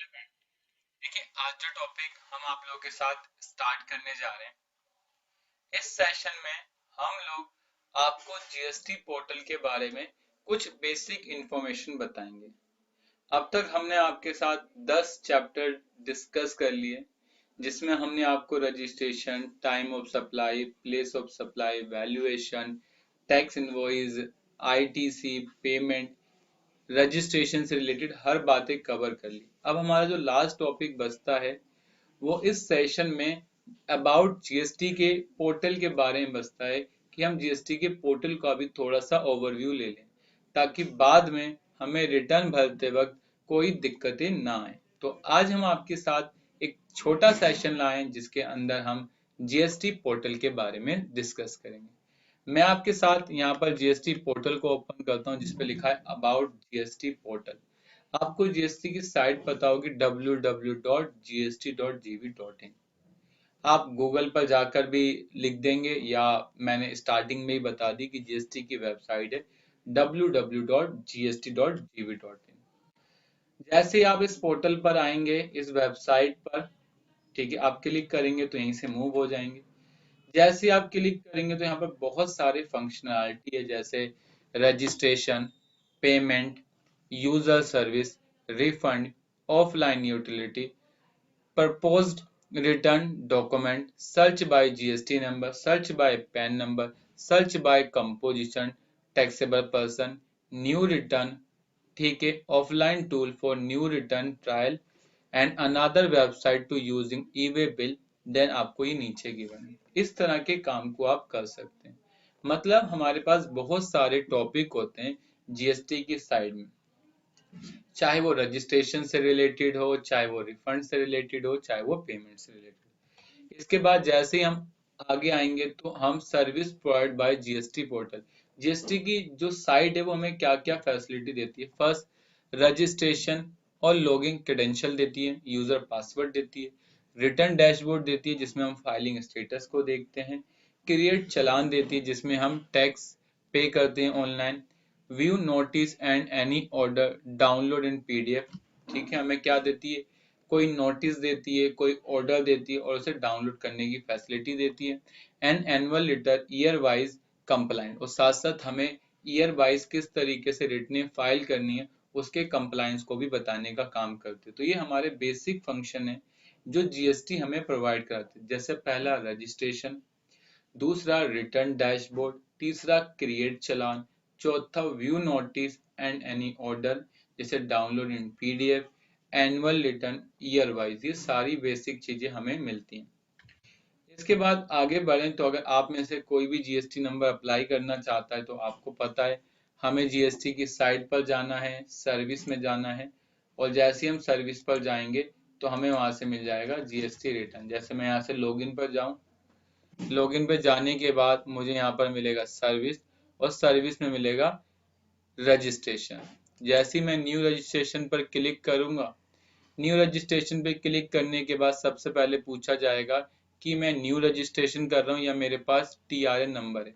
Development. देखिए, आज जो टॉपिक हम आप लोगों के साथ स्टार्ट करने जा रहे हैं, इस सेशन में हम लोग आपको जीएसटी पोर्टल के बारे में कुछ बेसिक इंफॉर्मेशन बताएंगे। अब तक हमने आपके साथ 10 चैप्टर डिस्कस कर लिए, जिसमें हमने आपको registration, time of supply, place of supply, valuation, tax invoice, ITC, payment, registration से रिलेटेड हर बातें कवर कर ली। अब हमारा जो लास्ट टॉपिक बचता है वो इस सेशन में अबाउट जीएसटी के पोर्टल के बारे में बचता है, कि हम जीएसटी के पोर्टल का भी थोड़ा सा ओवरव्यू ले लें, ताकि बाद में हमें रिटर्न भरते वक्त कोई दिक्कतें ना आए। तो आज हम आपके साथ एक छोटा सेशन लाए जिसके अंदर हम जीएसटी पोर्टल के बारे में डिस्कस करेंगे। मैं आपके साथ यहाँ पर जीएसटी पोर्टल को ओपन करता हूँ, जिसपे लिखा है अबाउट जीएसटी पोर्टल। आपको जीएसटी की साइट पता होगी www.gst.gv.in। आप गूगल पर जाकर भी लिख देंगे, या मैंने स्टार्टिंग में ही बता दी कि जीएसटी की वेबसाइट है www.gst.gv.in। जैसे ही आप इस पोर्टल पर आएंगे, इस वेबसाइट पर, ठीक है, आप क्लिक करेंगे तो यहीं से मूव हो जाएंगे। जैसे आप क्लिक करेंगे तो यहाँ पर बहुत सारे फंक्शनैलिटी है, जैसे registration, payment, user service, refund, offline utility, proposed return document, search by GST number, search by PAN number, search by composition, taxable person, new return, ठीक है, offline tool for new return trial and another website to using e way bill, then आपको ये नीचे given है। इस तरह के काम को आप कर सकते हैं। मतलब हमारे पास बहुत सारे टॉपिक होते हैं जीएसटी की साइड में, चाहे वो रजिस्ट्रेशन से रिलेटेड हो, चाहे वो रिफंड से रिलेटेड हो, चाहे वो पेमेंट से रिलेटेड। इसके बाद जैसे ही हम आगे आएंगे तो हम service provide by GST portal, GST की जो साइट है वो हमें क्या क्या फैसिलिटी देती है। फर्स्ट, रजिस्ट्रेशन और लॉगिन क्रेडेंशियल देती है, यूजर पासवर्ड देती है, रिटर्न डैशबोर्ड देती है जिसमें हम फाइलिंग स्टेटस को देखते हैं, क्रिएट चालान देती है जिसमें हम टैक्स पे करते हैं online, view notice and any order download in PDF, ठीक है, हमें क्या देती है, कोई नोटिस देती है, कोई ऑर्डर देती है और उसे डाउनलोड करने की फैसिलिटी देती है। And annual return year wise compliant, और साथ साथ हमें ईयर वाइज किस तरीके से रिटर्न फाइल करनी है उसके कंप्लाइंस को भी बताने का काम करते हैं। तो ये हमारे बेसिक फंक्शन है जो जीएसटी हमें प्रोवाइड कराते हैं। जैसे पहला रजिस्ट्रेशन, दूसरा रिटर्न डैशबोर्ड, तीसरा क्रिएट चालान, चौथा view notice and any order जैसे download in PDF, annual return year wise, ये सारी बेसिक चीजें हमें मिलती हैं। इसके बाद आगे बढ़ें तो अगर आप में से कोई भी जीएसटी नंबर अप्लाई करना चाहता है तो आपको पता है हमें जीएसटी की साइट पर जाना है, सर्विस में जाना है, और जैसे ही हम सर्विस पर जाएंगे तो हमें वहां से मिल जाएगा जीएसटी रिटर्न। जैसे मैं यहाँ से लॉगिन पर जाऊं, लॉगिन पे जाने के बाद मुझे यहाँ पर मिलेगा सर्विस, और सर्विस में मिलेगा रजिस्ट्रेशन। जैसे ही मैं न्यू रजिस्ट्रेशन पर क्लिक करूंगा, न्यू रजिस्ट्रेशन पे क्लिक करने के बाद सबसे पहले पूछा जाएगा कि मैं न्यू रजिस्ट्रेशन कर रहा हूँ या मेरे पास टीआरएन नंबर है।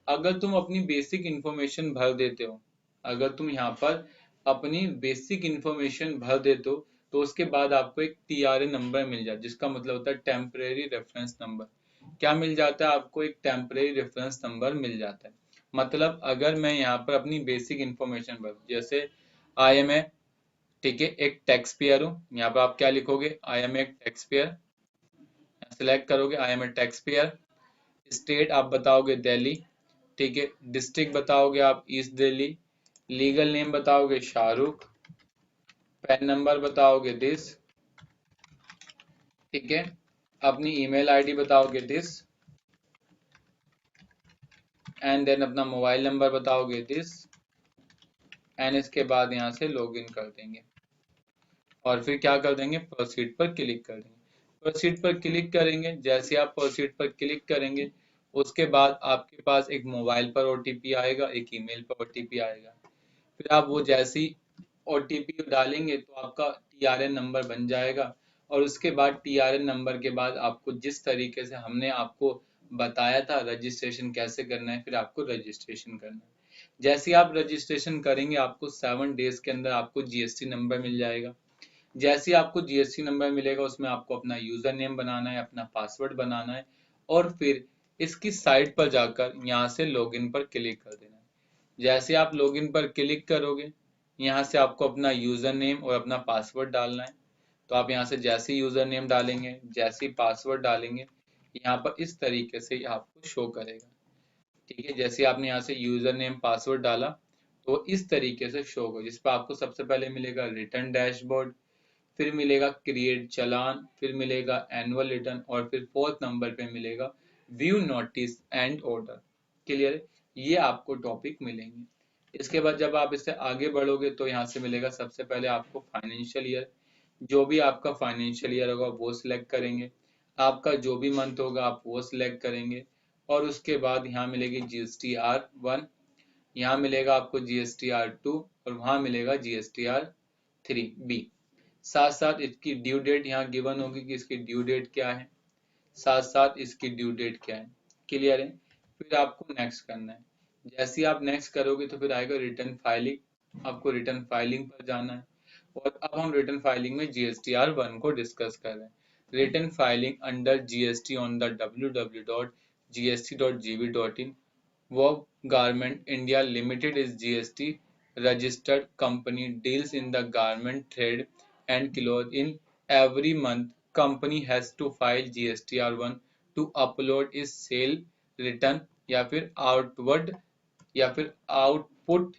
अगर तुम अपनी बेसिक इंफॉर्मेशन भर देते हो, अगर तुम यहाँ पर अपनी बेसिक इंफॉर्मेशन भर देते हो तो उसके बाद आपको एक टीआरएन नंबर मिल जाए, जिसका मतलब होता है टेम्परेरी रेफरेंस नंबर। क्या मिल जाता है आपको? एक टेम्परेरी रेफरेंस नंबर मिल जाता है। मतलब अगर मैं यहाँ पर अपनी बेसिक इंफॉर्मेशन भर, जैसे आई एम ए, ठीक है, एक टैक्स पेयर हूँ, यहाँ पर आप क्या लिखोगे, I am a tax payer, select करोगे I am a tax payer. State आप बताओगे दिल्ली, ठीक है, डिस्ट्रिक्ट बताओगे आप ईस्ट दिल्ली, लीगल नेम बताओगे शाहरुख, पैन नंबर बताओगे दिस, ठीक है, अपनी ईमेल आईडी बताओगे दिस, एंड देन अपना मोबाइल नंबर बताओगे दिस, एंड इसके बाद यहाँ से लॉगिन कर देंगे और फिर क्या कर देंगे, प्रोसीड पर क्लिक कर देंगे। प्रोसीड पर क्लिक करेंगे, जैसे आप प्रोसीड पर क्लिक करेंगे उसके बाद आपके पास एक मोबाइल पर ओटीपी आएगा, एक ईमेल पर ओटीपी आएगा। फिर आप वो जैसे ही ओटीपी डालेंगे तो आपका टीआरएन नंबर बन जाएगा, और उसके बाद टीआरएन नंबर के बाद आपको जिस तरीके से हमने आपको बताया था रजिस्ट्रेशन कैसे करना है, फिर आपको रजिस्ट्रेशन करना है। जैसे ही आप रजिस्ट्रेशन करेंगे आपको 7 डेज के अंदर आपको जीएसटी नंबर मिल जाएगा। जैसे ही आपको जीएसटी नंबर मिलेगा उसमें आपको अपना यूजर नेम बनाना है, अपना पासवर्ड बनाना है और फिर इसकी साइट पर जाकर यहाँ से लॉगिन पर क्लिक कर देना है। जैसे आप लॉगिन पर क्लिक करोगे यहाँ से आपको अपना यूजर नेम और अपना पासवर्ड डालना है। तो आप यहाँ से जैसे यूजर नेम डालेंगे, जैसे पासवर्ड डालेंगे, यहाँ पर इस तरीके से आपको शो करेगा। ठीक है, जैसे आपने यहाँ से यूजर नेम पासवर्ड डाला तो इस तरीके से शो होगा, जिस पर आपको सबसे पहले मिलेगा रिटर्न डैशबोर्ड, फिर मिलेगा क्रिएट चालान, फिर मिलेगा एनुअल रिटर्न और फिर फोर्थ नंबर पे मिलेगा view notice and order. Clear है? ये आपको टॉपिक मिलेंगे। इसके बाद जब आप इससे आगे बढ़ोगे तो यहाँ से मिलेगा सबसे पहले आपको फाइनेंशियल ईयर। जो भी आपका फाइनेंशियल ईयर होगा वो सिलेक्ट करेंगे, आपका जो भी मंथ होगा आप वो सिलेक्ट करेंगे और उसके बाद यहाँ मिलेगी GSTR 1, यहाँ मिलेगा आपको GSTR 2 और वहाँ मिलेगा GSTR 3B। साथ साथ इसकी ड्यू डेट यहाँ गिवन होगी कि इसकी ड्यू डेट क्या है, साथ साथ इसकी ड्यू डेट क्या है। क्लियर है? फिर आपको नेक्स्ट करना है। जैसे ही आप नेक्स्ट करोगे तो फिर आएगा रिटर्न फाइलिंग, आपको रिटर्न फाइलिंग पर जाना है। और अब हम रिटर्न फाइलिंग में GSTR 1 को डिस्कस कर रहे हैं। Return filing under GST on the www.gst.gv.in। Warp Garment India Limited is GST registered company, deals in the garment thread and cloth. In every month, company has to file GSTR 1 to upload its sale return या फिर outward या फिर output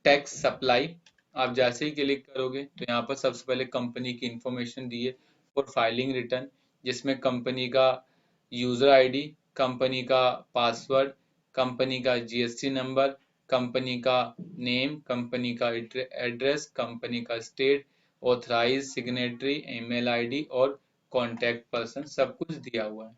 tax supply. आप जैसे ही click करोगे तो यहाँ पर सबसे पहले कंपनी की इंफॉर्मेशन दी है फॉर फाइलिंग रिटर्न, जिसमें कंपनी का यूजर आईडी, कंपनी का पासवर्ड, कंपनी का जीएसटी नंबर, कंपनी का नेम, कंपनी का एड्रेस, कंपनी का state, authorise signatory, email ID और कॉन्टैक्ट पर्सन सब कुछ दिया हुआ है।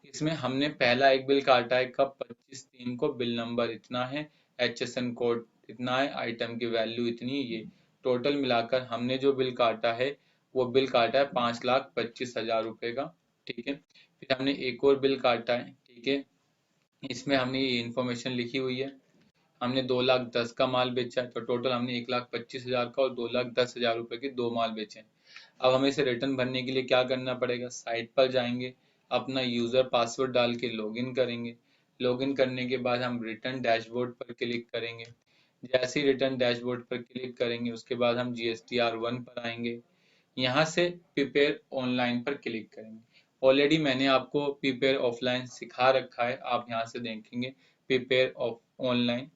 इसमें हमने पहला एक बिल काटा है कब, 25/3 को, बिल नंबर इतना है, HSN कोड इतना है, आइटम की वैल्यू इतनी है। ये टोटल मिलाकर हमने जो बिल काटा है वो बिल काटा है 5,25,000 रुपए का। ठीक है, फिर हमने एक और बिल काटा है। ठीक है, इसमें हमने ये इन्फॉर्मेशन लिखी हुई है। हमने 2,10,000 का माल बेचा है, तो टोटल हमने 1,25,000 का और 2,10,000 रुपए के दो माल बेचे हैं। अब हमें इसे रिटर्न भरने के लिए क्या करना पड़ेगा, साइट पर जाएंगे, अपना यूजर पासवर्ड डाल के लॉगिन करेंगे। लॉगिन करने के बाद हम रिटर्न डैशबोर्ड पर क्लिक करेंगे। जैसे ही रिटर्न डैशबोर्ड पर क्लिक करेंगे उसके बाद हम GSTR 1 पर आएंगे। यहाँ से प्रिपेयर ऑनलाइन पर क्लिक करेंगे। ऑलरेडी मैंने आपको प्रिपेयर ऑफलाइन सिखा रखा है, आप यहाँ से देखेंगे प्रिपेयर ऑफ ऑनलाइन।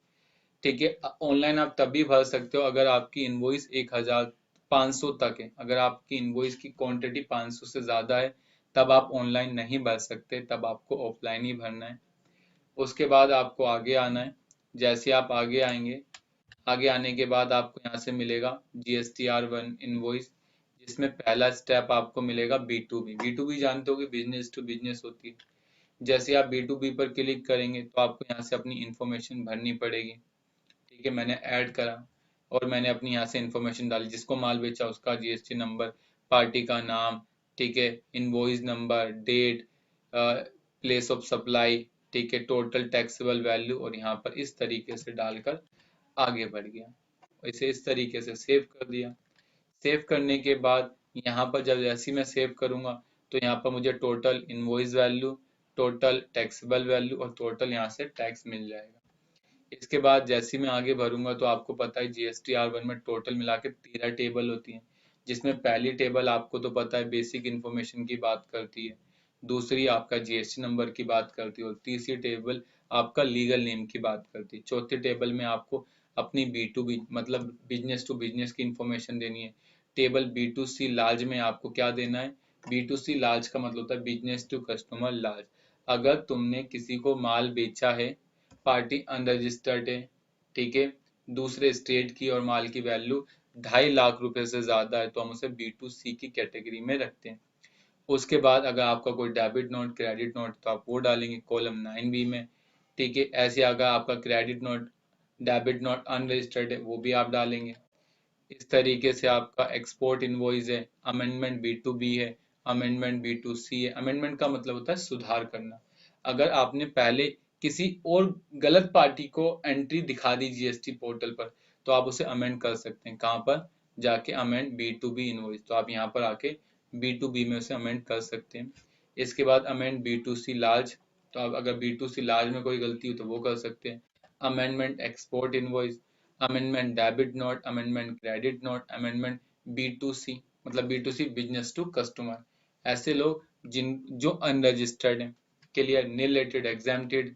ठीक है, ऑनलाइन आप तभी भर सकते हो अगर आपकी इनवॉइस 1,500 तक है। अगर आपकी इनवॉइस की क्वांटिटी 500 से ज़्यादा है तब आप ऑनलाइन नहीं भर सकते, तब आपको ऑफलाइन ही भरना है। उसके बाद आपको आगे आना है। जैसे आप आगे आएंगे, आगे आने के बाद आपको यहाँ से मिलेगा GSTR 1 इनवॉइस, जिसमें पहला स्टेप आपको मिलेगा B2B। B2B जानते हो कि बिजनेस टू बिजनेस होती है। जैसे आप B2B पर क्लिक करेंगे तो आपको यहाँ से अपनी इंफॉर्मेशन भरनी पड़ेगी। ठीक है, मैंने ऐड करा और मैंने अपनी यहाँ से इंफॉर्मेशन डाली, जिसको माल बेचा उसका GST नंबर, पार्टी का नाम, ठीक है, invoice number, date, place of supply, ठीक है, टोटल टैक्सेबल वैल्यू, और यहाँ पर इस तरीके से डालकर आगे बढ़ गया। इसे इस तरीके से सेव कर दिया। सेव करने के बाद यहाँ पर जब जैसे ही मैं सेव करूँगा तो यहाँ पर मुझे total invoice value, total taxable value और टोटल यहाँ से टैक्स मिल जाएगा। इसके बाद जैसे ही मैं आगे भरूंगा तो आपको पता है GSTR 1 में टोटल मिला के 13 टेबल होती हैं, जिसमें पहली टेबल आपको तो पता है बेसिक इन्फॉर्मेशन की बात करती है, दूसरी आपका GST नंबर की बात करती है और तीसरी टेबल आपका लीगल नेम की बात करती है। चौथी टेबल में आपको अपनी B2B मतलब बिजनेस टू बिजनेस की इंफॉर्मेशन देनी है। टेबल B2C लार्ज में आपको क्या देना है, B2C लार्ज का मतलब होता है बिजनेस टू कस्टमर लार्ज। अगर तुमने किसी को माल बेचा है, पार्टी अनरजिस्टर्ड है, ठीक है, दूसरे स्टेट की और माल की वैल्यू 2.5 लाख रुपए से ज्यादा है तो हम उसे B2C की कैटेगरी में रखते हैं। उसके बाद अगर आपका कोई डेबिट नोट, क्रेडिट नोट तो आप वो डालेंगे कॉलम 9B में। ठीक है, ऐसे अगर आपका credit note, debit note unregistered है वो भी आप डालेंगे। इस तरीके से आपका एक्सपोर्ट इनवॉइस है, अमेंडमेंट B2B है, अमेंडमेंट B2C है। अमेंडमेंट का मतलब होता है सुधार करना। अगर आपने पहले किसी और गलत पार्टी को एंट्री दिखा दी GST पोर्टल पर तो आप उसे अमेंड कर सकते हैं। कहाँ पर, जाके amend B to B invoice, तो आप यहाँ पर आके बी टू बी में उसे अमेंड कर सकते हैं। इसके बाद amend B to C large, तो आप अगर बी टू सी लार्ज में कोई गलती हो तो वो कर सकते हैं। Amendment export invoice, amendment debit note, amendment credit note, amendment B to C मतलब B to C business to customer, ऐसे लोग जिन जो अनरजिस्टर्ड हैं। क्लियर, नील रेटेड एग्जाम्प्टेड,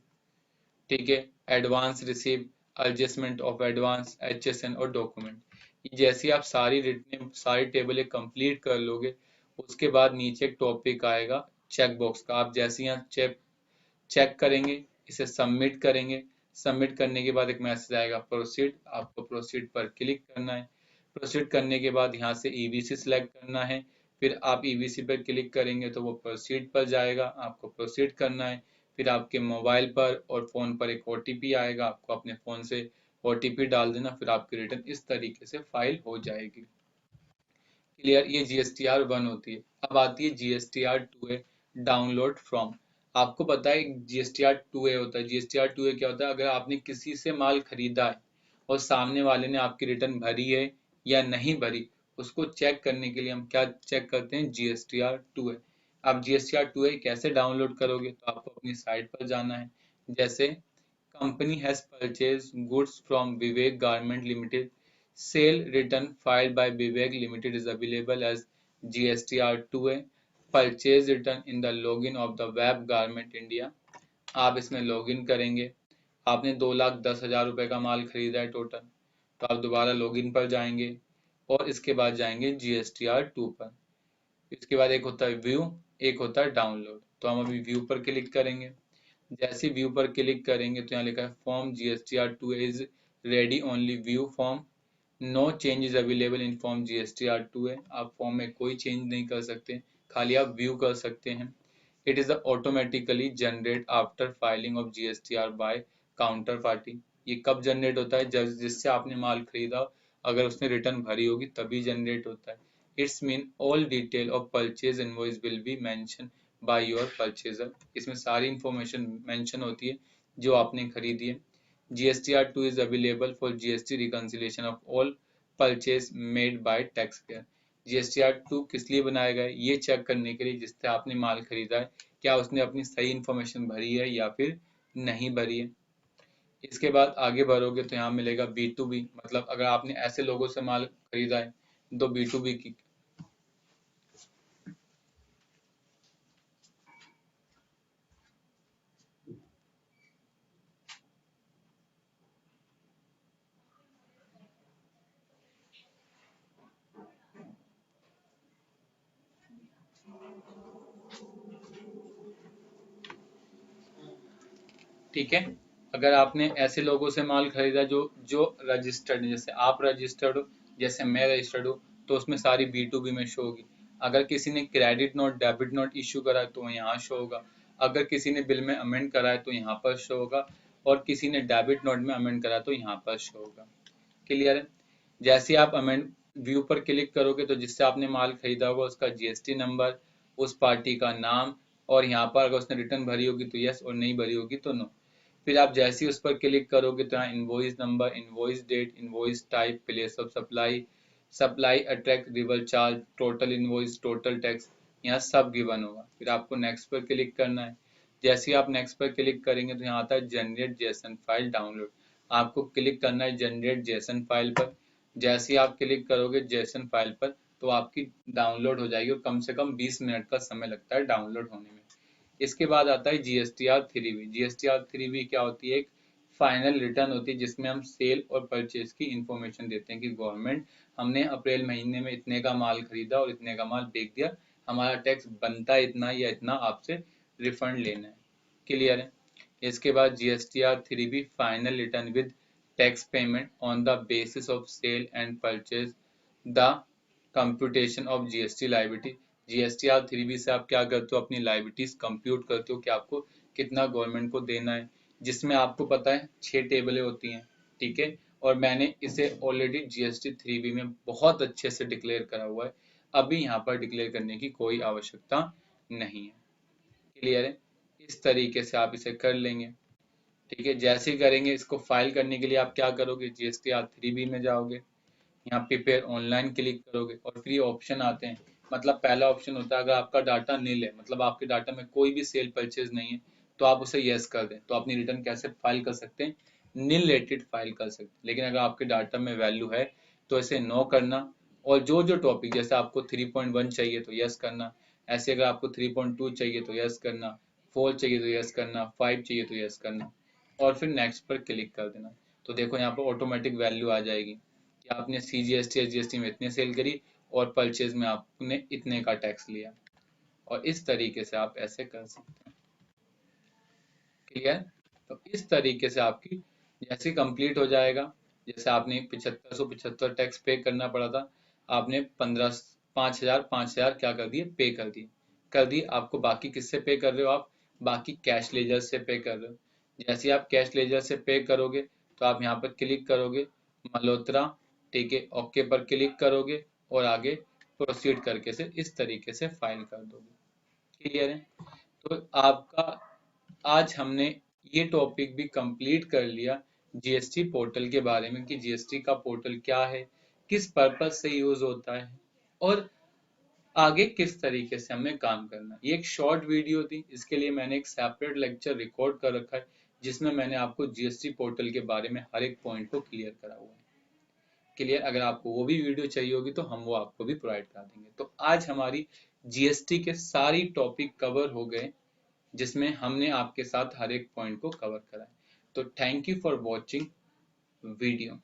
ठीक है, advance receive, adjustment of advance, HSN और डॉक्यूमेंट। जैसे आप सारी रिटर्न सारी टेबलें कंप्लीट कर लोगे, उसके बाद नीचे एक टॉपिक आएगा चेक बॉक्स का। आप जैसे यहाँ चेक चेक करेंगे, इसे सबमिट करेंगे, सबमिट करने के बाद एक मैसेज आएगा प्रोसीड, आपको प्रोसीड पर क्लिक करना है। प्रोसीड करने के बाद यहाँ से ईवीसी सिलेक्ट करना है, फिर आप ईवीसी पर क्लिक करेंगे तो वो प्रोसीड पर जाएगा, आपको प्रोसीड करना है। फिर आपके मोबाइल पर और फ़ोन पर एक ओटीपी आएगा, आपको अपने फ़ोन से ओटीपी डाल देना, फिर आपकी रिटर्न इस तरीके से फाइल हो जाएगी। क्लियर, ये जीएसटीआर 1 होती है। अब आती है जीएसटीआर 2A, डाउनलोड फ्रॉम। आपको पता है जीएसटीआर 2A होता है। जीएसटीआर 2A क्या होता है? अगर आपने किसी से माल खरीदा है और सामने वाले ने आपकी रिटर्न भरी है या नहीं भरी, उसको चेक करने के लिए हम क्या चेक करते हैं? GSTR 2A। आप जीएसटीआर 2A कैसे डाउनलोड करोगे? तो आपको अपनी साइट पर जाना है। जैसे company has purchased goods from Vivek Garment Limited. Sale return filed by Vivek Limited is available as GSTR2A. Purchase return in the login of the web Garment India. आप इसमें लॉगिन करेंगे। आपने 2,10,000 रुपए का माल खरीदा है टोटल, तो आप दोबारा लॉगिन पर जाएंगे और इसके बाद जाएंगे GSTR2 पर। इसके बाद एक होता है व्यू, एक होता है डाउनलोड। तो हम अभी व्यू पर क्लिक करेंगे। जैसे व्यू पर क्लिक करेंगे तो यहाँ लिखा है form GSTR2 is ready, only view form, no change is available in form GSTR2 है। आप फॉर्म में कोई चेंज नहीं कर सकते, खाली आप व्यू कर सकते हैं। It is automatically generate after filing of GSTR by counter party. ये कब जनरेट होता है? जब जिससे आपने माल खरीदा, अगर उसने रिटर्न भरी होगी तभी जनरेट होता है। It's mean all detail of purchase invoice will be mention by your purchaser. इसमें सारी इंफॉर्मेशन मेंशन होती है जो आपने खरीदी है। GSTR2 is available for GST reconciliation of all purchase made by taxpayer। GSTR2 किस लिए बनाया गया है? ये चेक करने के लिए जिससे आपने माल खरीदा है क्या उसने अपनी सही इंफॉर्मेशन भरी है या फिर नहीं भरी है। इसके बाद आगे बढ़ोगे तो यहाँ मिलेगा B2B, मतलब अगर आपने ऐसे लोगों से माल खरीदा है तो B2B की। ठीक है, अगर आपने ऐसे लोगों से माल खरीदा जो जो रजिस्टर्ड है, जैसे आप रजिस्टर्ड हो, जैसे मैं रजिस्टर्ड हूँ, तो उसमें सारी B2B में शो होगी। अगर किसी ने credit note debit note issue करा है तो यहाँ शो होगा। अगर किसी ने बिल में अमेंड करा है तो यहाँ पर शो होगा, और किसी ने डेबिट नोट में अमेंड करा है तो यहाँ पर शो होगा। क्लियर है? जैसे आप अमेंड व्यू पर क्लिक करोगे तो जिससे आपने माल खरीदा होगा उसका जीएसटी नंबर, उस पार्टी का नाम, और यहाँ पर अगर उसने रिटर्न भरी होगी तो यस और नहीं भरी होगी तो नो। फिर आप जैसे ही उस पर क्लिक करोगे तो यहाँ invoice number, invoice date, invoice type, place of supply, supply attract reverse charge, total invoice, total tax, यहाँ सब गिवन होगा। फिर आपको नेक्स्ट पर क्लिक करना है। जैसे ही आप नेक्स्ट पर क्लिक करेंगे तो यहाँ आता है जनरेट जेसन फाइल डाउनलोड। आपको क्लिक करना है जनरेट जेसन फाइल पर। जैसे ही आप क्लिक करोगे जेसन फाइल पर तो आपकी डाउनलोड हो जाएगी, और कम से कम 20 मिनट का समय लगता है डाउनलोड होने में। इसके बाद आता है GSTR3B। GSTR3B क्या होती है? एक फाइनल रिटर्न होती है जिसमें हम सेल और परचेज की इंफॉर्मेशन देते हैं कि गवर्नमेंट, हमने अप्रैल महीने में इतने का माल खरीदा और इतने का माल बेच दिया, हमारा टैक्स बनता है इतना या इतना, आपसे रिफंड लेना है। क्लियर है? इसके बाद GSTR3B final return with tax payment on the basis of sale and purchase, the computation of GST liability. GSTR3B से आप क्या करते हो? अपनी लाइबिलिटीज कंप्यूट करते हो कि आपको कितना गवर्नमेंट को देना है, जिसमें आपको पता है 6 टेबलें होती हैं। ठीक है, और मैंने इसे ऑलरेडी GST3B में बहुत अच्छे से डिक्लेयर करा हुआ है, अभी यहाँ पर डिक्लेयर करने की कोई आवश्यकता नहीं है। क्लियर है? इस तरीके से आप इसे कर लेंगे। ठीक है, जैसे ही करेंगे, इसको फाइल करने के लिए आप क्या करोगे? GSTR3B में जाओगे। यहाँ प्रिपेयर ऑनलाइन क्लिक करोगे और फ्री ऑप्शन आते हैं। मतलब पहला ऑप्शन होता है अगर आपका डाटा नील है, मतलब आपके डाटा में कोई भी सेल परचेज नहीं है, तो आप उसे यस कर दें तो अपनी रिटर्न कैसे फाइल कर सकते हैं, नील रेटेड फाइल कर सकते हैं। लेकिन अगर आपके डाटा में वैल्यू है तो इसे नो करना, और जो जो टॉपिक जैसे आपको 3.1 चाहिए तो यस करना, ऐसे अगर आपको 3.2 चाहिए तो यस करना, 4 चाहिए तो यस करना, 5 चाहिए तो यस करना, और फिर नेक्स्ट पर क्लिक कर देना। तो देखो यहाँ पर ऑटोमेटिक वैल्यू आ जाएगी कि आपने CGST या GST में इतने सेल करी और परचेज में आपने इतने का टैक्स लिया। और इस तरीके से आप ऐसे कर सकते हैं। क्लियर? तो इस तरीके से आपकी जैसे कंप्लीट हो जाएगा, जैसे आपने 7575 टैक्स पे करना पड़ा था, आपने 15 5,000 क्या कर दिए, पे कर दिए। आपको बाकी किससे पे कर रहे हो, आप बाकी कैश लेजर से पे कर रहे हो। जैसे ही आप कैश लेजर से पे करोगे तो आप यहाँ पर क्लिक करोगे मल्होत्रा, ठीक है, ओके पर क्लिक करोगे और आगे प्रोसीड करके से इस तरीके से फाइल कर दोगे। क्लियर है? तो आपका आज हमने ये टॉपिक भी कंप्लीट कर लिया जीएसटी पोर्टल के बारे में कि जीएसटी का पोर्टल क्या है, किस पर्पज से यूज होता है, और आगे किस तरीके से हमें काम करना है। ये एक शॉर्ट वीडियो थी, इसके लिए मैंने एक सेपरेट लेक्चर रिकॉर्ड कर रखा है जिसमें मैंने आपको जीएसटी पोर्टल के बारे में हर एक पॉइंट को क्लियर करा हुआ है। क्लियर? अगर आपको वो भी वीडियो चाहिए होगी तो हम वो आपको भी प्रोवाइड करा देंगे। तो आज हमारी जीएसटी के सारी टॉपिक कवर हो गए जिसमें हमने आपके साथ हर एक पॉइंट को कवर करा है। तो thank you for watching video.